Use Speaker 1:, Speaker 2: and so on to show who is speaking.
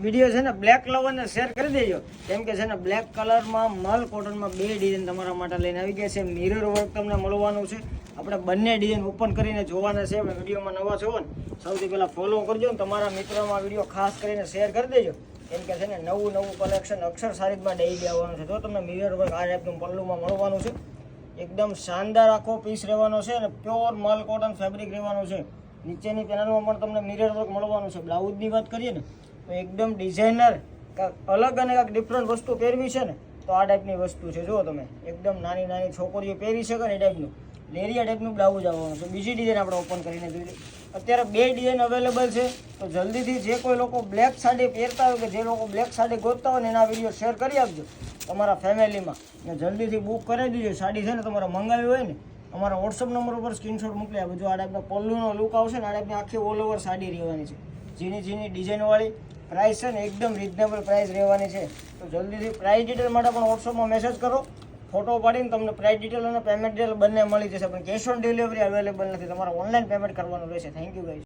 Speaker 1: Video છે ને black લવરને share કરી દેજો, કેમ કે છે ને બ્લેક કલરમાં મલ કોટનમાં 2 ડિઝાઇન તમારા માટે લઈને આવી ગયા છે. મિરર વર્ક તમને મળવાનું છે. આપણે બંને ડિઝાઇન ઓપન કરીને જોવાના છે. આપણે વિડીયોમાં નવા છો ને સૌથી પહેલાં ફોલો કરજો ને તમારા મિત્રોમાં વિડીયો ખાસ કરીને શેર કરી દેજો, કેમ કે છે ને નવું કલેક્શન અક્ષર સારીઝમાં ડેઈલી આવવાનું છે. તો તમને મિરર વર્ક આ ટાઈપનું પલ્લુમાં મળવાનું છે. એકદમ શાનદાર આખો પીસ રહેવાનો છે અને પ્યોર મલ કોટન ફેબ્રિક રહેવાનું છે. નીચેની પેનલમાં પણ તમને મિરર વર્ક મળવાનું છે. બ્લાઉઝની વાત કરીએ ને તો એકદમ ડિઝાઇનર અલગ અને કાંઈક ડિફરન્ટ વસ્તુ પહેરવી છે ને તો આ ટાઈપની વસ્તુ છે. જુઓ તમે એકદમ નાની છોકરીઓ પહેરી શકે ને એ ટાઈપનું લેરિયા ટાઈપનું બ્લાઉઝ આવવાનું છે. બીજી ડિઝાઇન આપણે ઓપન કરીને જોઈએ. અત્યારે 2 ડિઝાઇન અવેલેબલ છે. તો જલ્દીથી જે કોઈ લોકો બ્લેક સાડી પહેરતા હોય કે જે લોકો બ્લેક સાડી ગોતતા હોય ને એના વિડીયો શેર કરી આપજો તમારા ફેમિલીમાં ને જલ્દીથી બુક કરી દેજો. સાડી છે ને તમારે મંગાવી હોય ને અમારા વોટ્સઅપ નંબર ઉપર સ્ક્રીનશોટ મોકલી આપજો. આ ટાઈપનો પલ્લુનો લુક આવશે ને આ ટાઈપની આખી ઓલ ઓવર સાડી રહેવાની છે. ઝીણી ડિઝાઇનવાળી પ્રાઇસ છે ને એકદમ રિઝનેબલ પ્રાઇસ રહેવાની છે. તો જલ્દીથી પ્રાઇસ ડિટેલ માટે પણ વોટ્સઅપમાં મેસેજ કરો. ફોટો પાડીને તમને પ્રાઇસ ડિટેલ અને પેમેન્ટ ડિટેલ બંને મળી જશે. પણ કેશ ઓન ડિલિવરી અવેલેબલ નથી. તમારે ઓનલાઈન પેમેન્ટ કરવાનું રહેશે. Thank you guys.